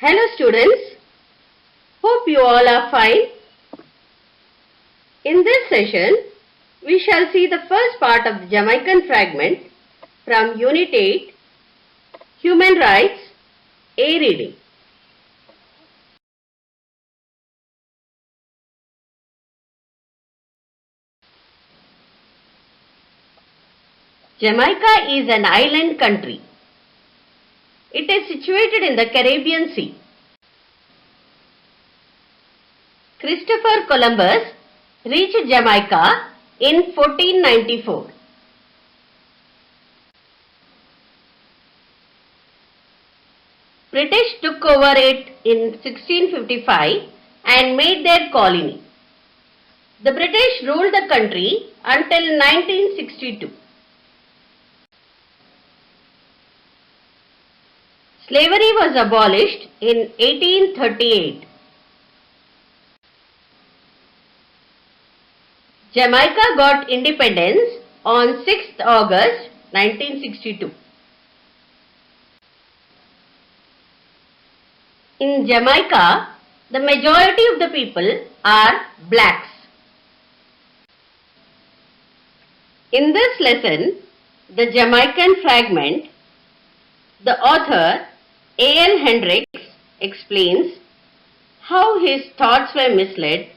Hello students, hope you all are fine. In this session, we shall see the first part of the Jamaican fragment from Unit 8, Human Rights, A reading. Jamaica is an island country. It is situated in the Caribbean Sea. Christopher Columbus reached Jamaica in 1494. British took over it in 1655 and made their colony. The British ruled the country until 1962. Slavery was abolished in 1838. Jamaica got independence on 6th August 1962. In Jamaica, the majority of the people are blacks. In this lesson, the Jamaican fragment, the author A.L. Hendricks explains how his thoughts were misled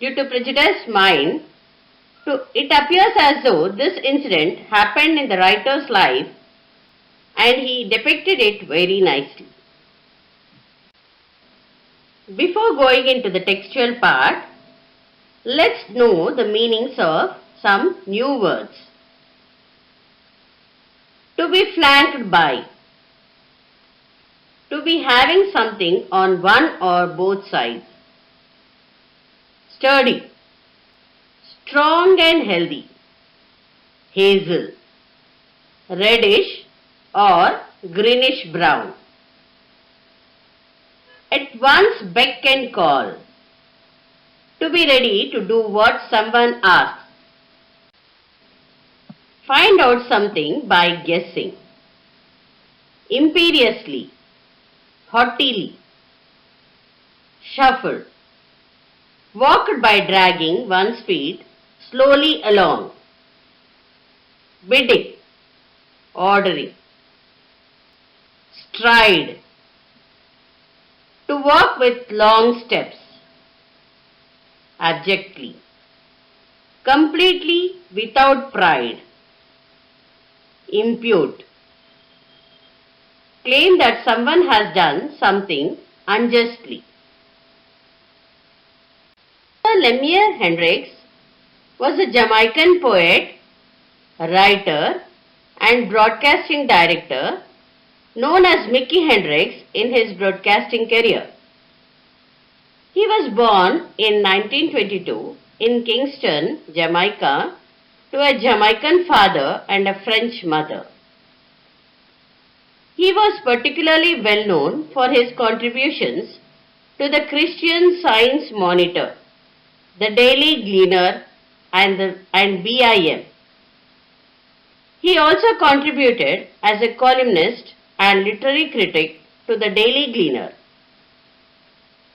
due to prejudiced mind. It appears as though this incident happened in the writer's life and he depicted it very nicely. Before going into the textual part, let's know the meanings of some new words. To be flanked by. To be having something on one or both sides. Sturdy. Strong and healthy. Hazel. Reddish or greenish brown. At once beck and call. To be ready to do what someone asks. Find out something by guessing. Imperiously. Haughtily. Shuffle. Walked by dragging one's feet slowly along. Bidding. Ordering. Stride. To walk with long steps. Abjectly. Completely without pride. Impute. Claim that someone has done something unjustly. Lemuel Hendricks was a Jamaican poet, writer and broadcasting director known as Mickey Hendricks in his broadcasting career. He was born in 1922 in Kingston, Jamaica, to a Jamaican father and a French mother. He was particularly well known for his contributions to the Christian Science Monitor, the Daily Gleaner and BIM. He also contributed as a columnist and literary critic to the Daily Gleaner.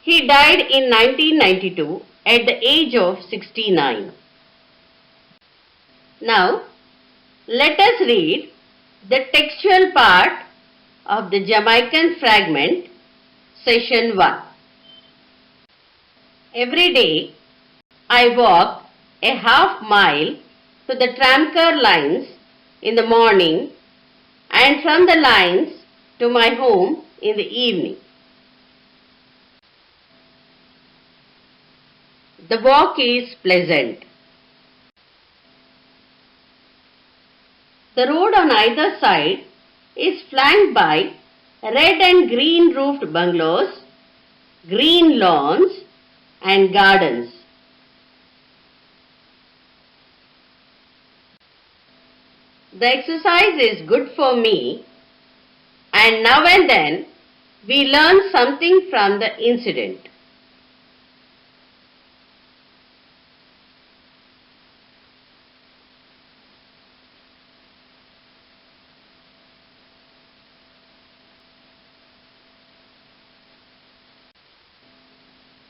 He died in 1992 at the age of 69. Now, let us read the textual part of the Jamaican fragment, Session 1. Every day, I walk a half mile to the tramcar lines in the morning and from the lines to my home in the evening. The walk is pleasant. The road on either side is flanked by red and green roofed bungalows, green lawns and gardens. The exercise is good for me and now and then we learn something from the incident.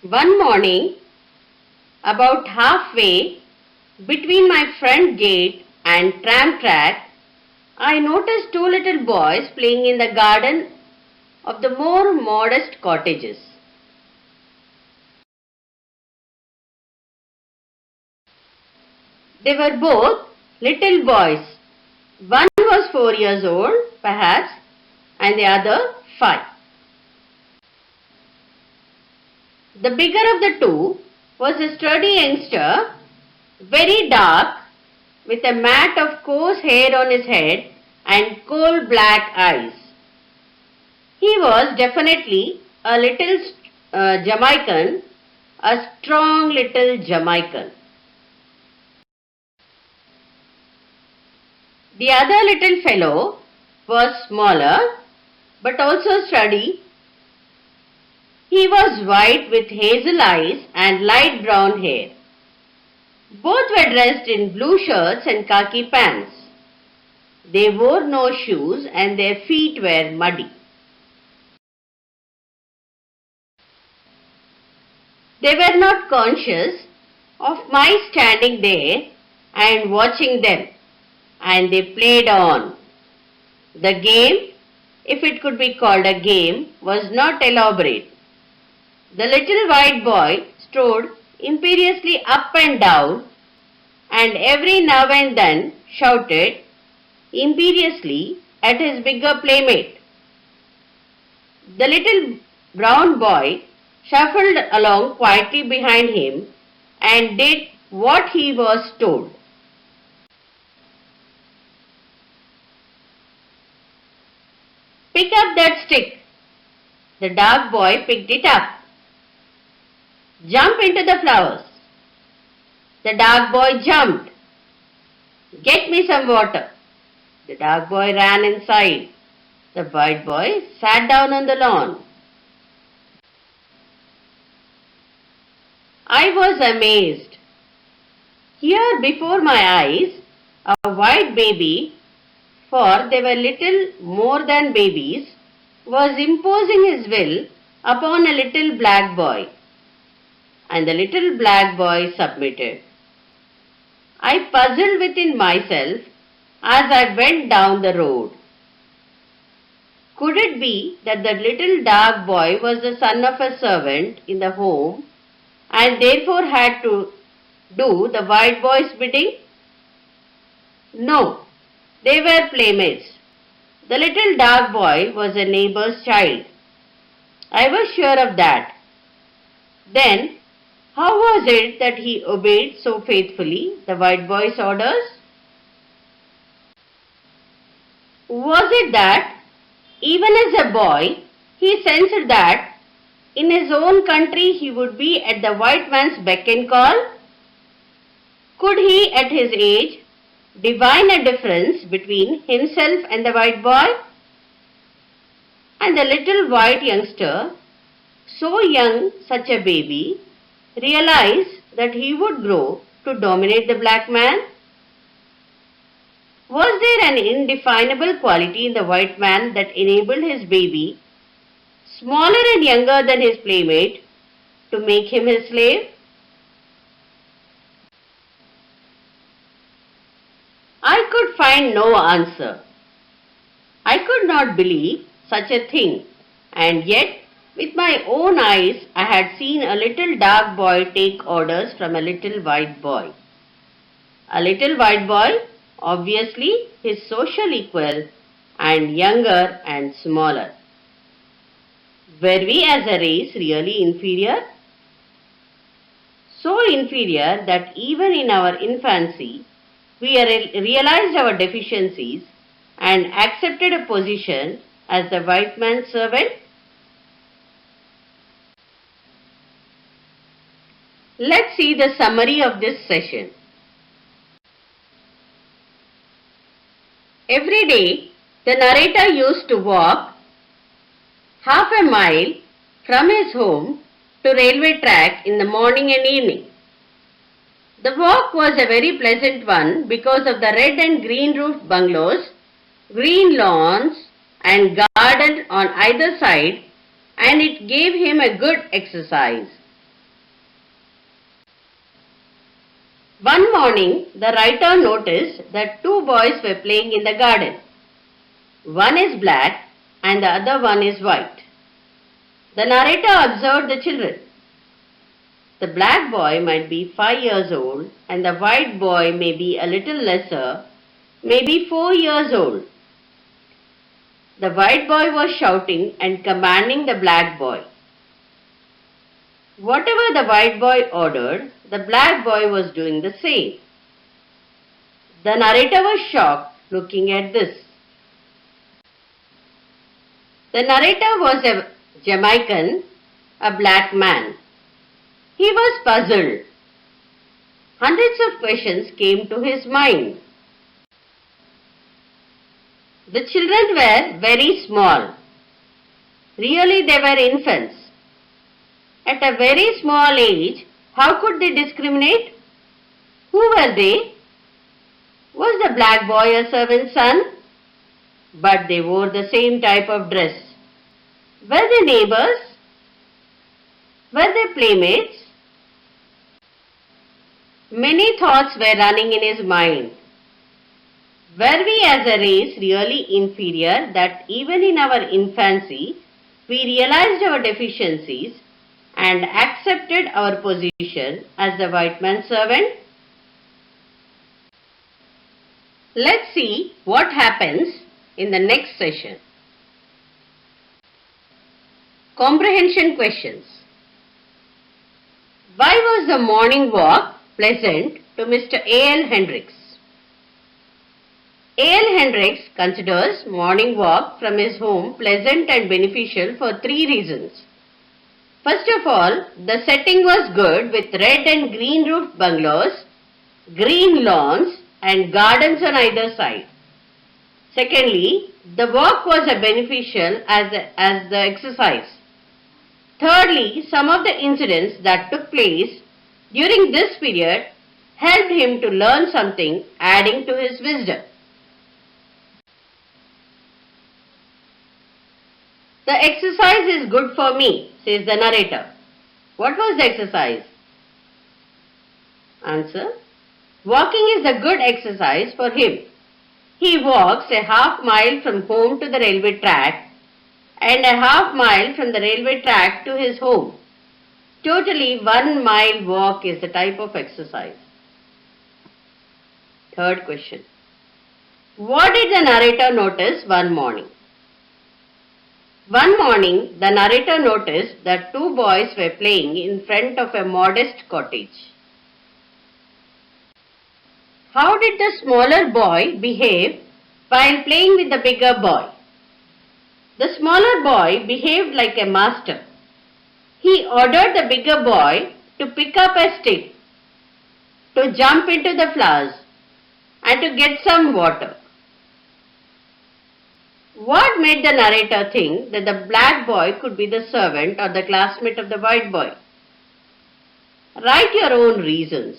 One morning, about halfway between my front gate and tram track, I noticed two little boys playing in the garden of the more modest cottages. They were both little boys. One was 4 years old, perhaps, and the other 5. The bigger of the two was a sturdy youngster, very dark, with a mat of coarse hair on his head and coal black eyes. He was definitely a little Jamaican, a strong little Jamaican. The other little fellow was smaller, but also sturdy. He was white with hazel eyes and light brown hair. Both were dressed in blue shirts and khaki pants. They wore no shoes and their feet were muddy. They were not conscious of my standing there and watching them, and they played on. The game, if it could be called a game, was not elaborate. The little white boy strode imperiously up and down, and every now and then shouted imperiously at his bigger playmate. The little brown boy shuffled along quietly behind him and did what he was told. "Pick up that stick." The dark boy picked it up. "Jump into the flowers." The dark boy jumped. "Get me some water." The dark boy ran inside. The white boy sat down on the lawn. I was amazed. Here before my eyes, a white baby, for they were little more than babies, was imposing his will upon a little black boy. And the little black boy submitted. I puzzled within myself as I went down the road. Could it be that the little dark boy was the son of a servant in the home and therefore had to do the white boy's bidding? No, they were playmates. The little dark boy was a neighbor's child. I was sure of that. Then, how was it that he obeyed so faithfully the white boy's orders? Was it that, even as a boy, he sensed that in his own country he would be at the white man's beck and call? Could he, at his age, divine a difference between himself and the white boy? And the little white youngster, so young, such a baby, realized that he would grow to dominate the black man? Was there an indefinable quality in the white man that enabled his baby, smaller and younger than his playmate, to make him his slave? I could find no answer. I could not believe such a thing, and yet with my own eyes I had seen a little dark boy take orders from a little white boy. A little white boy, obviously his social equal, and younger and smaller. Were we as a race really inferior? So inferior that even in our infancy we realized our deficiencies and accepted a position as the white man's servant? Let's see the summary of this session. Every day, the narrator used to walk half a mile from his home to railway track in the morning and evening. The walk was a very pleasant one because of the red and green roofed bungalows, green lawns and garden on either side, and it gave him a good exercise. One morning, the writer noticed that two boys were playing in the garden. One is black and the other one is white. The narrator observed the children. The black boy might be 5 years old and the white boy may be a little lesser, maybe 4 years old. The white boy was shouting and commanding the black boy. Whatever the white boy ordered, the black boy was doing the same. The narrator was shocked looking at this. The narrator was a Jamaican, a black man. He was puzzled. Hundreds of questions came to his mind. The children were very small. Really, they were infants. At a very small age, how could they discriminate? Who were they? Was the black boy a servant's son? But they wore the same type of dress. Were they neighbors? Were they playmates? Many thoughts were running in his mind. Were we as a race really inferior that even in our infancy we realized our deficiencies and accepted our position as the white man's servant? Let's see what happens in the next session. Comprehension questions. Why was the morning walk pleasant to Mr. A.L. Hendricks? A.L. Hendricks considers morning walk from his home pleasant and beneficial for 3 reasons. First of all, the setting was good with red and green roofed bungalows, green lawns and gardens on either side. Secondly, the walk was a beneficial as the exercise. Thirdly, some of the incidents that took place during this period helped him to learn something, adding to his wisdom. The exercise is good for me, says the narrator. What was the exercise? Answer. Walking is a good exercise for him. He walks a half mile from home to the railway track and a half mile from the railway track to his home. Totally 1 mile walk is the type of exercise. Third question. What did the narrator notice one morning? One morning, the narrator noticed that 2 boys were playing in front of a modest cottage. How did the smaller boy behave while playing with the bigger boy? The smaller boy behaved like a master. He ordered the bigger boy to pick up a stick, to jump into the flowers, and to get some water. What made the narrator think that the black boy could be the servant or the classmate of the white boy? Write your own reasons.